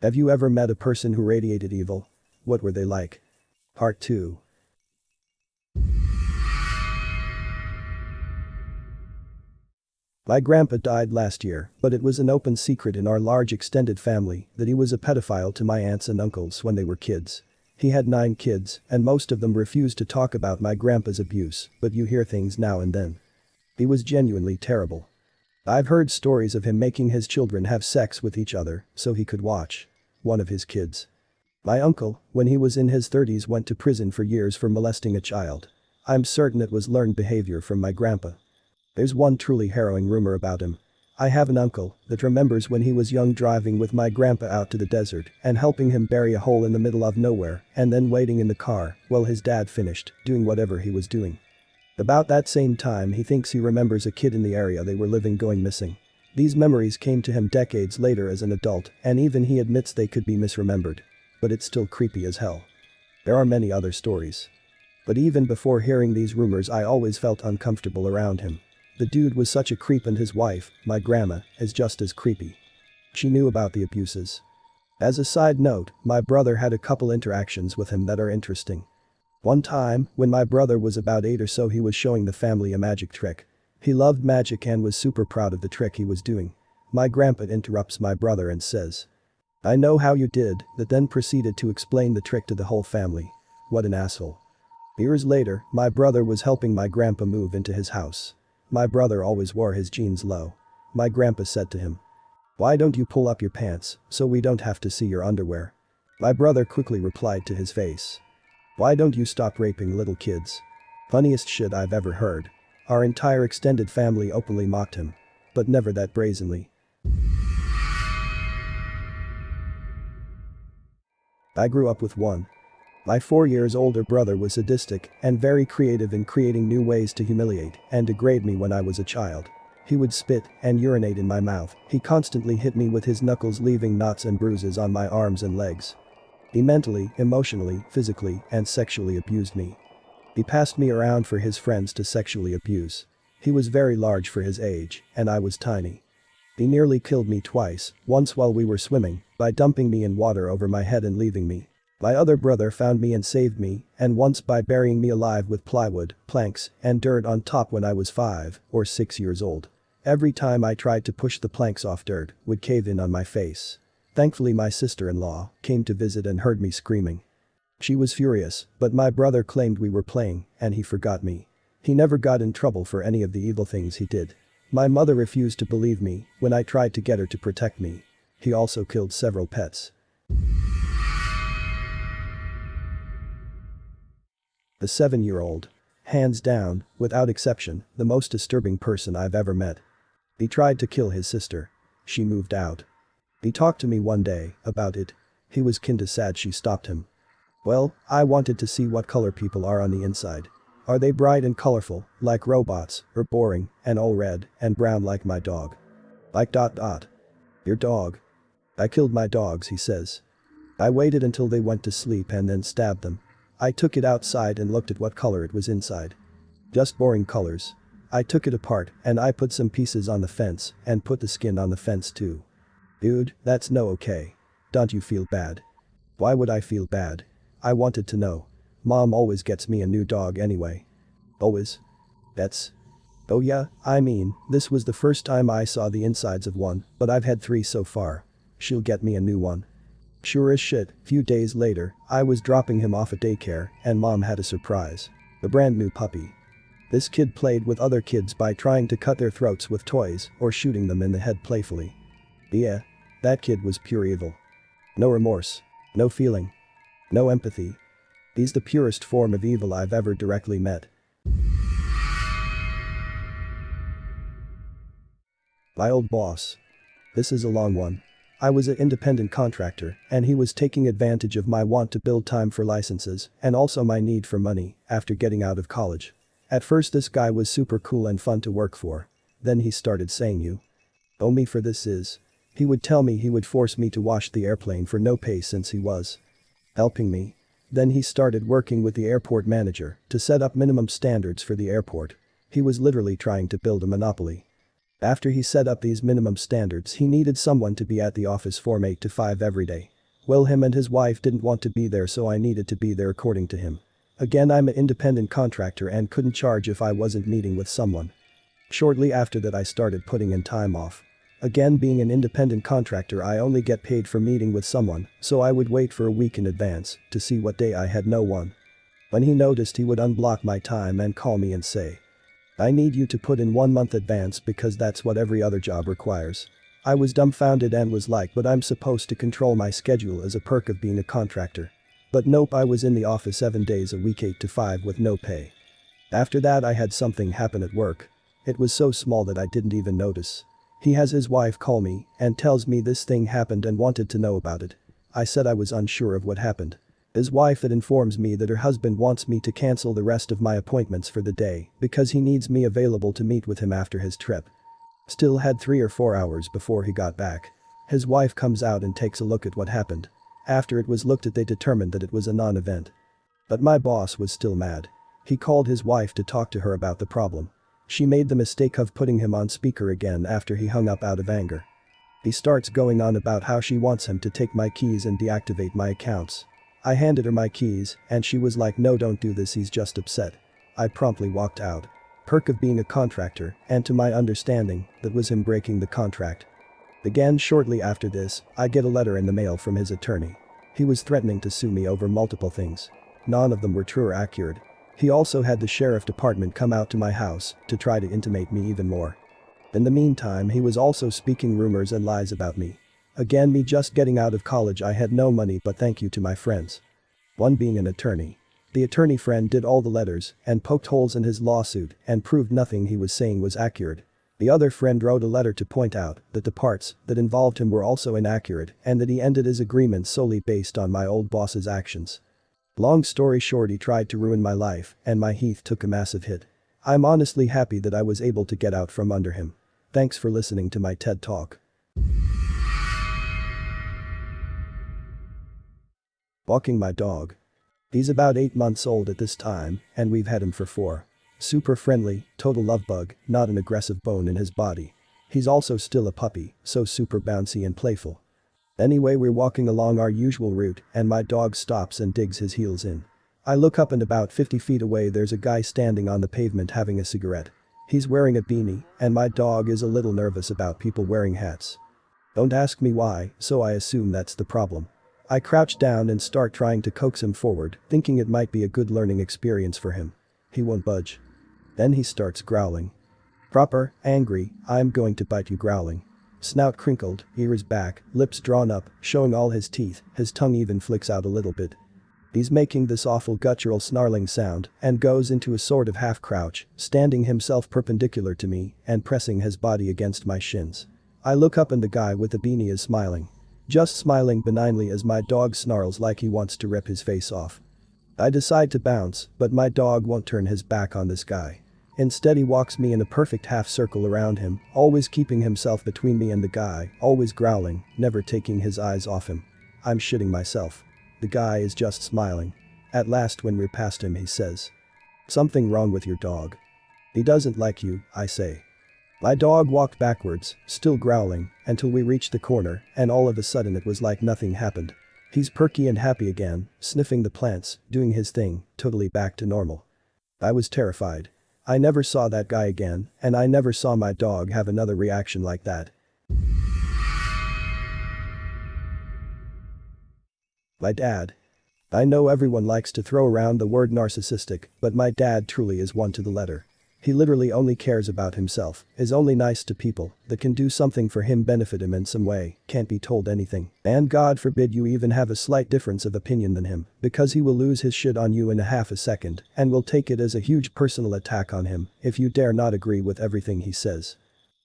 Have you ever met a person who radiated evil? What were they like? Part 2. My grandpa died last year, but it was an open secret in our large extended family that he was a pedophile to my aunts and uncles when they were kids. He had 9 kids, and most of them refused to talk about my grandpa's abuse, but you hear things now and then. He was genuinely terrible. I've heard stories of him making his children have sex with each other so he could watch. One of his kids. My uncle, when he was in his 30s, went to prison for years for molesting a child. I'm certain it was learned behavior from my grandpa. There's one truly harrowing rumor about him. I have an uncle that remembers when he was young driving with my grandpa out to the desert and helping him bury a hole in the middle of nowhere and then waiting in the car while his dad finished doing whatever he was doing. About that same time he thinks he remembers a kid in the area they were living going missing. These memories came to him decades later as an adult, and even he admits they could be misremembered. But it's still creepy as hell. There are many other stories. But even before hearing these rumors, I always felt uncomfortable around him. The dude was such a creep, and his wife, my grandma, is just as creepy. She knew about the abuses. As a side note, my brother had a couple interactions with him that are interesting. One time, when my brother was about 8 or so, he was showing the family a magic trick. He loved magic and was super proud of the trick he was doing. My grandpa interrupts my brother and says, "I know how you did that," then proceeded to explain the trick to the whole family. What an asshole. Years later, my brother was helping my grandpa move into his house. My brother always wore his jeans low. My grandpa said to him, "Why don't you pull up your pants so we don't have to see your underwear?" My brother quickly replied to his face, "Why don't you stop raping little kids?" Funniest shit I've ever heard. Our entire extended family openly mocked him. But never that brazenly. I grew up with one. My 4 years older brother was sadistic and very creative in creating new ways to humiliate and degrade me when I was a child. He would spit and urinate in my mouth. He constantly hit me with his knuckles, leaving knots and bruises on my arms and legs. He mentally, emotionally, physically, and sexually abused me. He passed me around for his friends to sexually abuse. He was very large for his age, and I was tiny. He nearly killed me twice, once while we were swimming, by dumping me in water over my head and leaving me. My other brother found me and saved me, and once by burying me alive with plywood, planks, and dirt on top when I was 5 or 6 years old. Every time I tried to push the planks off, dirt would cave in on my face. Thankfully my sister-in-law came to visit and heard me screaming. She was furious, but my brother claimed we were playing, and he forgot me. He never got in trouble for any of the evil things he did. My mother refused to believe me when I tried to get her to protect me. He also killed several pets. The 7-year-old. Hands down, without exception, the most disturbing person I've ever met. He tried to kill his sister. She moved out. He talked to me one day about it. He was kinda sad she stopped him. Well, I wanted to see what color people are on the inside. Are they bright and colorful, like robots, or boring and all red and brown like my dog? Like ... Your dog. I killed my dogs, he says. I waited until they went to sleep and then stabbed them. I took it outside and looked at what color it was inside. Just boring colors. I took it apart and I put some pieces on the fence and put the skin on the fence too. Dude, that's no okay. Don't you feel bad? Why would I feel bad? I wanted to know. Mom always gets me a new dog anyway. Always? That's... Oh yeah, I mean, this was the first time I saw the insides of one, but I've had 3 so far. She'll get me a new one. Sure as shit, few days later, I was dropping him off at daycare and Mom had a surprise. A brand new puppy. This kid played with other kids by trying to cut their throats with toys or shooting them in the head playfully. Yeah, that kid was pure evil. No remorse. No feeling. No empathy. He's the purest form of evil I've ever directly met. My old boss. This is a long one. I was an independent contractor, and he was taking advantage of my want to build time for licenses and also my need for money after getting out of college. At first this guy was super cool and fun to work for. Then he started saying, "You owe me for this is." He would tell me he would force me to wash the airplane for no pay since he was helping me. Then he started working with the airport manager to set up minimum standards for the airport. He was literally trying to build a monopoly. After he set up these minimum standards, he needed someone to be at the office from 8 to 5 every day. Well, him and his wife didn't want to be there, so I needed to be there according to him. Again, I'm an independent contractor and couldn't charge if I wasn't meeting with someone. Shortly after that, I started putting in time off. Again, being an independent contractor, I only get paid for meeting with someone, so I would wait for a week in advance to see what day I had no one. When he noticed, he would unblock my time and call me and say, "I need you to put in 1 month advance because that's what every other job requires." I was dumbfounded and was like, but I'm supposed to control my schedule as a perk of being a contractor. But nope, I was in the office 7 days a week, 8 to 5 with no pay. After that, I had something happen at work. It was so small that I didn't even notice. He has his wife call me and tells me this thing happened and wanted to know about it. I said I was unsure of what happened. His wife that informs me that her husband wants me to cancel the rest of my appointments for the day because he needs me available to meet with him after his trip. Still had 3 or 4 hours before he got back. His wife comes out and takes a look at what happened. After it was looked at, they determined that it was a non-event. But my boss was still mad. He called his wife to talk to her about the problem. She made the mistake of putting him on speaker again after he hung up out of anger. He starts going on about how she wants him to take my keys and deactivate my accounts. I handed her my keys and she was like, "No, don't do this, he's just upset." I promptly walked out. Perk of being a contractor, and to my understanding, that was him breaking the contract. Again, shortly after this, I get a letter in the mail from his attorney. He was threatening to sue me over multiple things. None of them were true or accurate. He also had the sheriff department come out to my house to try to intimidate me even more. In the meantime, he was also speaking rumors and lies about me. Again, me just getting out of college, I had no money, but thank you to my friends. One being an attorney. The attorney friend did all the letters and poked holes in his lawsuit and proved nothing he was saying was accurate. The other friend wrote a letter to point out that the parts that involved him were also inaccurate and that he ended his agreement solely based on my old boss's actions. Long story short, he tried to ruin my life and my heath took a massive hit. I'm honestly happy that I was able to get out from under him. Thanks for listening to my TED Talk. Walking my dog. He's about 8 months old at this time and we've had him for 4. Super friendly, total love bug, not an aggressive bone in his body. He's also still a puppy, so super bouncy and playful. Anyway, we're walking along our usual route and my dog stops and digs his heels in. I look up and about 50 feet away there's a guy standing on the pavement having a cigarette. He's wearing a beanie and my dog is a little nervous about people wearing hats. Don't ask me why, so I assume that's the problem. I crouch down and start trying to coax him forward, thinking it might be a good learning experience for him. He won't budge. Then he starts growling. Proper, angry, "I'm going to bite you" growling. Snout crinkled, ears back, lips drawn up, showing all his teeth, his tongue even flicks out a little bit. He's making this awful guttural snarling sound and goes into a sort of half crouch, standing himself perpendicular to me and pressing his body against my shins. I look up and the guy with the beanie is smiling. Just smiling benignly as my dog snarls like he wants to rip his face off. I decide to bounce, but my dog won't turn his back on this guy. Instead, he walks me in a perfect half circle around him, always keeping himself between me and the guy, always growling, never taking his eyes off him. I'm shitting myself. The guy is just smiling. At last, when we're past him, he says, "Something wrong with your dog. He doesn't like you," I say. My dog walked backwards, still growling, until we reached the corner and all of a sudden it was like nothing happened. He's perky and happy again, sniffing the plants, doing his thing, totally back to normal. I was terrified. I never saw that guy again, and I never saw my dog have another reaction like that. My dad. I know everyone likes to throw around the word narcissistic, but my dad truly is one to the letter. He literally only cares about himself, is only nice to people that can do something for him, benefit him in some way, can't be told anything. And God forbid you even have a slight difference of opinion than him, because he will lose his shit on you in a half a second and will take it as a huge personal attack on him if you dare not agree with everything he says.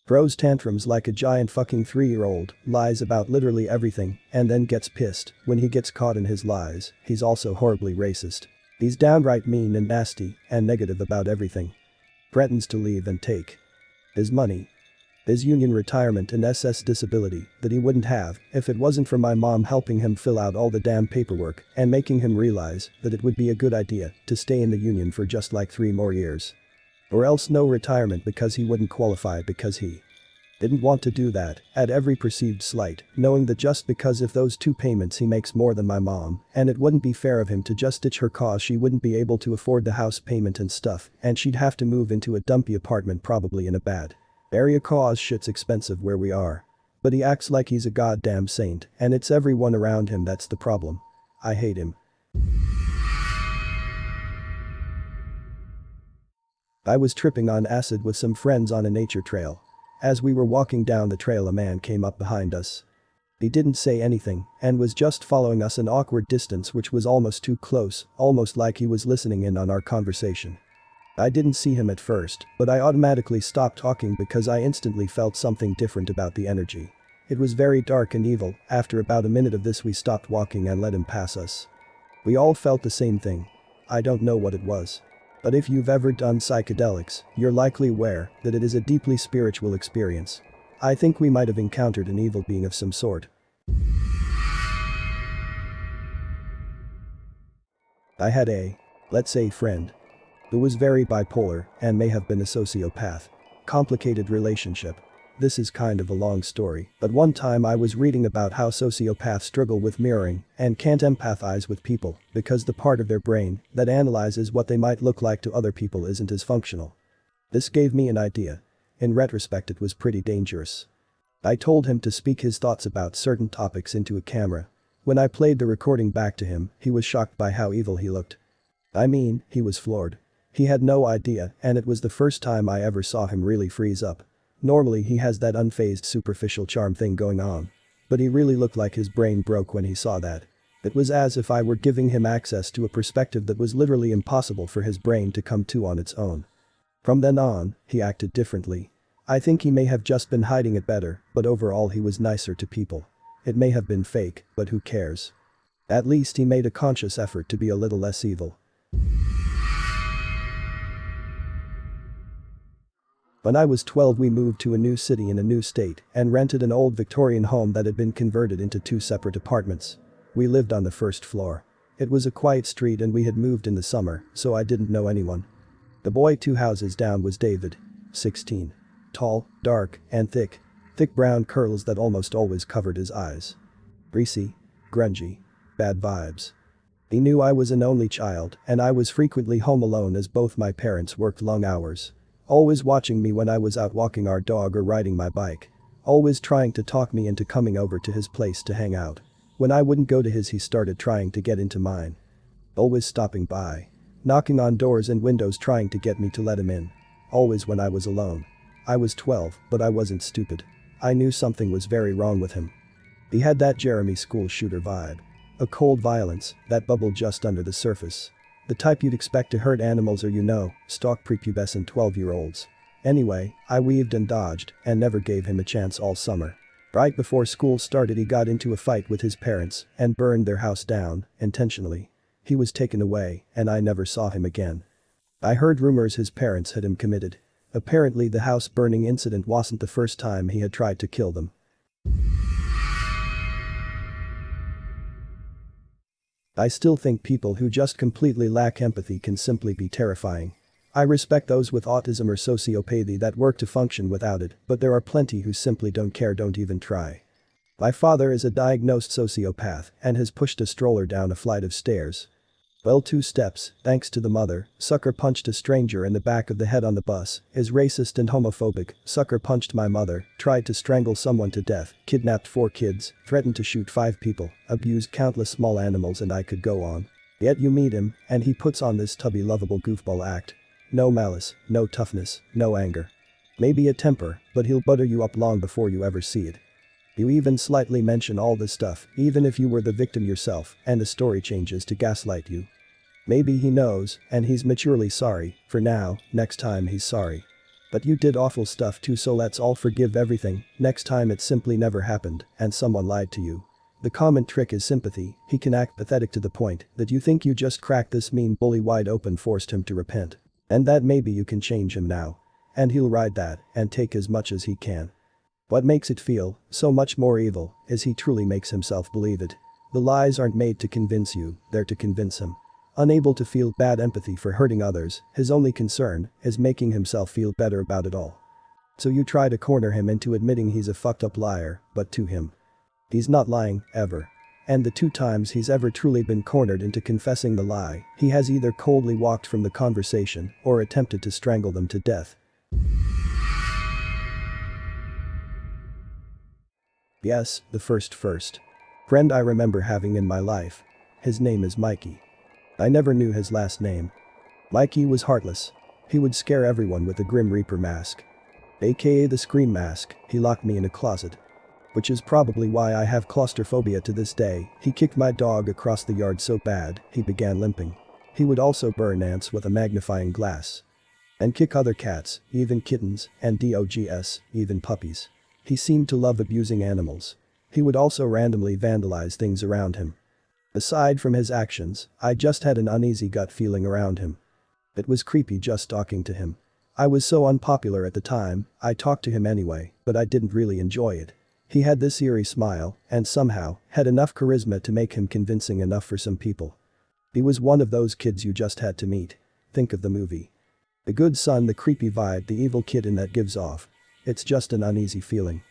Throws tantrums like a giant fucking 3-year-old, lies about literally everything, and then gets pissed when he gets caught in his lies. He's also horribly racist. He's downright mean and nasty and negative about everything. Threatens to leave and take his money, his union retirement and SS disability that he wouldn't have if it wasn't for my mom helping him fill out all the damn paperwork and making him realize that it would be a good idea to stay in the union for just like 3 more years. Or else no retirement because he wouldn't qualify because he Didn't want to do that, at every perceived slight, knowing that just because if those 2 payments he makes more than my mom, and it wouldn't be fair of him to just ditch her cause she wouldn't be able to afford the house payment and stuff, and she'd have to move into a dumpy apartment probably in a bad area cause shit's expensive where we are. But he acts like he's a goddamn saint, and it's everyone around him that's the problem. I hate him. I was tripping on acid with some friends on a nature trail. As we were walking down the trail a man came up behind us. He didn't say anything and was just following us an awkward distance which was almost too close, almost like he was listening in on our conversation. I didn't see him at first, but I automatically stopped talking because I instantly felt something different about the energy. It was very dark and evil. After about a minute of this we stopped walking and let him pass us. We all felt the same thing. I don't know what it was. But if you've ever done psychedelics, you're likely aware that it is a deeply spiritual experience. I think we might have encountered an evil being of some sort. I had a, let's say, friend who was very bipolar and may have been a sociopath. Complicated relationship. This is kind of a long story, but one time I was reading about how sociopaths struggle with mirroring and can't empathize with people because the part of their brain that analyzes what they might look like to other people isn't as functional. This gave me an idea. In retrospect it was pretty dangerous. I told him to speak his thoughts about certain topics into a camera. When I played the recording back to him, he was shocked by how evil he looked. I mean, he was floored. He had no idea, and it was the first time I ever saw him really freeze up. Normally he has that unfazed superficial charm thing going on. But he really looked like his brain broke when he saw that. It was as if I were giving him access to a perspective that was literally impossible for his brain to come to on its own. From then on, he acted differently. I think he may have just been hiding it better, but overall he was nicer to people. It may have been fake, but who cares? At least he made a conscious effort to be a little less evil. When I was 12 we moved to a new city in a new state and rented an old Victorian home that had been converted into 2 separate apartments. We lived on the first floor. It was a quiet street and we had moved in the summer, so I didn't know anyone. The boy 2 houses down was David. 16. Tall, dark, and thick. Thick brown curls that almost always covered his eyes. Greasy. Grungy. Bad vibes. He knew I was an only child and I was frequently home alone as both my parents worked long hours. Always watching me when I was out walking our dog or riding my bike. Always trying to talk me into coming over to his place to hang out. When I wouldn't go to his he started trying to get into mine. Always stopping by. Knocking on doors and windows trying to get me to let him in. Always when I was alone. I was 12, but I wasn't stupid. I knew something was very wrong with him. He had that Jeremy school shooter vibe. A cold violence that bubbled just under the surface. The type you'd expect to hurt animals or stalk prepubescent 12-year-olds. Anyway, I weaved and dodged and never gave him a chance all summer. Right before school started he got into a fight with his parents and burned their house down, intentionally. He was taken away and I never saw him again. I heard rumors his parents had him committed. Apparently the house burning incident wasn't the first time he had tried to kill them. I still think people who just completely lack empathy can simply be terrifying. I respect those with autism or sociopathy that work to function without it, but there are plenty who simply don't care, don't even try. My father is a diagnosed sociopath and has pushed a stroller down a flight of stairs. Well, 2 steps, thanks to the mother, sucker punched a stranger in the back of the head on the bus, is racist and homophobic, sucker punched my mother, tried to strangle someone to death, kidnapped 4 kids, threatened to shoot 5 people, abused countless small animals and I could go on. Yet you meet him, and he puts on this tubby lovable goofball act. No malice, no toughness, no anger. Maybe a temper, but he'll butter you up long before you ever see it. You even slightly mention all this stuff, even if you were the victim yourself, and the story changes to gaslight you. Maybe he knows, and he's maturely sorry, for now, next time he's sorry. But you did awful stuff too, so let's all forgive everything, next time it simply never happened, and someone lied to you. The common trick is sympathy. He can act pathetic to the point that you think you just cracked this mean bully wide open, forced him to repent. And that maybe you can change him now. And he'll ride that, and take as much as he can. What makes it feel so much more evil is he truly makes himself believe it. The lies aren't made to convince you, they're to convince him. Unable to feel bad empathy for hurting others, his only concern is making himself feel better about it all. So you try to corner him into admitting he's a fucked up liar, but to him, he's not lying, ever. And the 2 times he's ever truly been cornered into confessing the lie, he has either coldly walked from the conversation or attempted to strangle them to death. Yes, the first friend I remember having in my life. His name is Mikey. I never knew his last name. Mikey was heartless. He would scare everyone with the Grim Reaper mask. AKA the Scream mask. He locked me in a closet. Which is probably why I have claustrophobia to this day. He kicked my dog across the yard so bad, he began limping. He would also burn ants with a magnifying glass. And kick other cats, even kittens, and dogs, even puppies. He seemed to love abusing animals. He would also randomly vandalize things around him. Aside from his actions, I just had an uneasy gut feeling around him. It was creepy just talking to him. I was so unpopular at the time, I talked to him anyway, but I didn't really enjoy it. He had this eerie smile, and somehow, had enough charisma to make him convincing enough for some people. He was one of those kids you just had to meet. Think of the movie. The good son, the creepy vibe the evil kid in that gives off. It's just an uneasy feeling.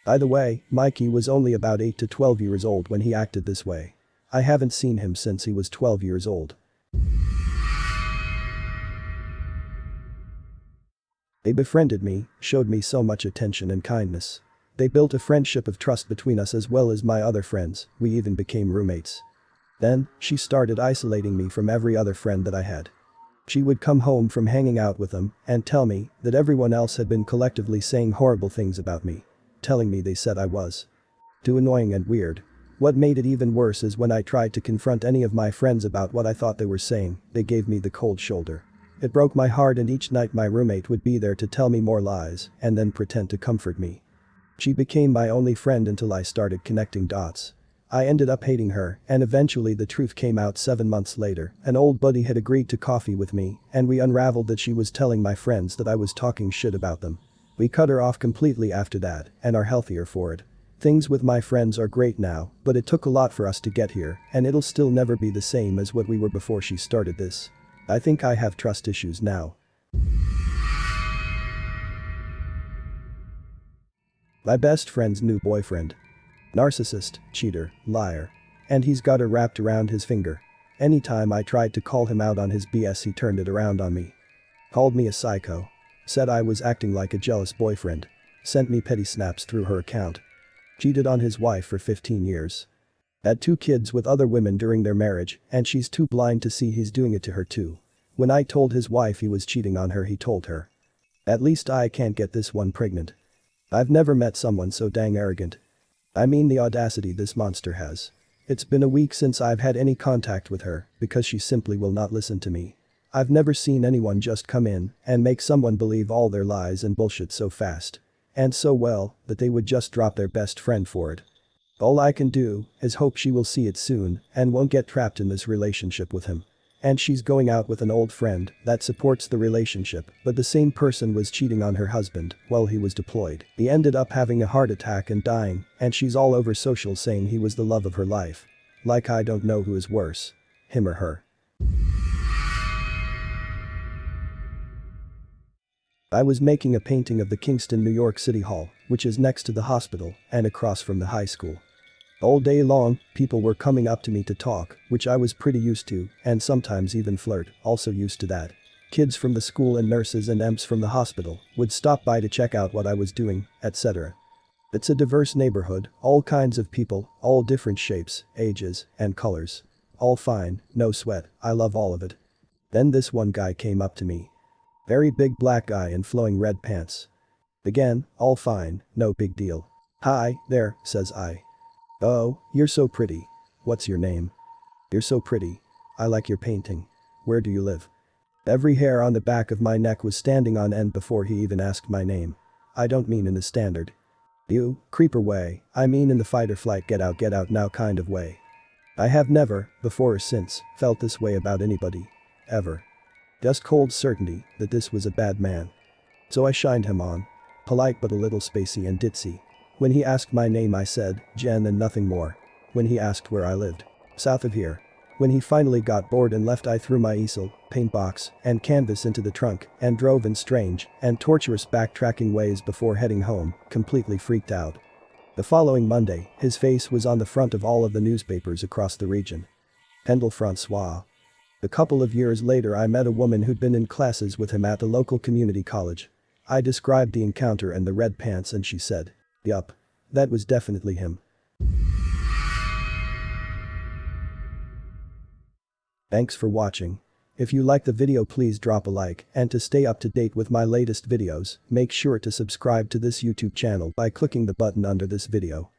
By the way, Mikey was only about 8 to 12 years old when he acted this way. I haven't seen him since he was 12 years old. They befriended me, showed me so much attention and kindness. They built a friendship of trust between us as well as my other friends, we even became roommates. Then, she started isolating me from every other friend that I had. She would come home from hanging out with them and tell me that everyone else had been collectively saying horrible things about me. Telling me they said I was too annoying and weird. What made it even worse is when I tried to confront any of my friends about what I thought they were saying, they gave me the cold shoulder. It broke my heart, and each night my roommate would be there to tell me more lies and then pretend to comfort me. She became my only friend until I started connecting dots. I ended up hating her, and eventually the truth came out 7 months later. An old buddy had agreed to coffee with me, and we unraveled that she was telling my friends that I was talking shit about them. We cut her off completely after that, and are healthier for it. Things with my friends are great now, but it took a lot for us to get here, and it'll still never be the same as what we were before she started this. I think I have trust issues now. My best friend's new boyfriend. Narcissist, cheater, liar. And he's got her wrapped around his finger. Anytime I tried to call him out on his BS, he turned it around on me. Called me a psycho. Said I was acting like a jealous boyfriend. Sent me petty snaps through her account. Cheated on his wife for 15 years. Had 2 kids with other women during their marriage, and she's too blind to see he's doing it to her too. When I told his wife he was cheating on her, he told her, "At least I can't get this one pregnant." I've never met someone so dang arrogant. I mean, the audacity this monster has. It's been a week since I've had any contact with her because she simply will not listen to me. I've never seen anyone just come in and make someone believe all their lies and bullshit so fast. And so well that they would just drop their best friend for it. All I can do is hope she will see it soon and won't get trapped in this relationship with him. And she's going out with an old friend that supports the relationship, but the same person was cheating on her husband while he was deployed. He ended up having a heart attack and dying, and she's all over social saying he was the love of her life. Like I don't know who is worse, him or her. I was making a painting of the Kingston, New York City Hall, which is next to the hospital and across from the high school. All day long, people were coming up to me to talk, which I was pretty used to, and sometimes even flirt, also used to that. Kids from the school and nurses and EMS from the hospital would stop by to check out what I was doing, etc. It's a diverse neighborhood, all kinds of people, all different shapes, ages, and colors. All fine, no sweat, I love all of it. Then this one guy came up to me. Very big black guy in flowing red pants. Again, all fine, no big deal. "Hi, there," says I. "Oh, you're so pretty. What's your name?" "You're so pretty. I like your painting. Where do you live?" Every hair on the back of my neck was standing on end before he even asked my name. I don't mean in the standard "you creeper" way, I mean in the fight or flight get out now kind of way. I have never, before or since, felt this way about anybody. Ever. Just cold certainty that this was a bad man. So I shined him on. Polite but a little spacey and ditzy. When he asked my name I said, "Jen," and nothing more. When he asked where I lived, "South of here." When he finally got bored and left, I threw my easel, paint box, and canvas into the trunk and drove in strange and torturous backtracking ways before heading home, completely freaked out. The following Monday, his face was on the front of all of the newspapers across the region. Pendle Francois. A couple of years later, I met a woman who'd been in classes with him at the local community college. I described the encounter and the red pants and she said, "Yup. That was definitely him." Thanks for watching. If you liked the video, please drop a like, and to stay up to date with my latest videos, make sure to subscribe to this YouTube channel by clicking the button under this video.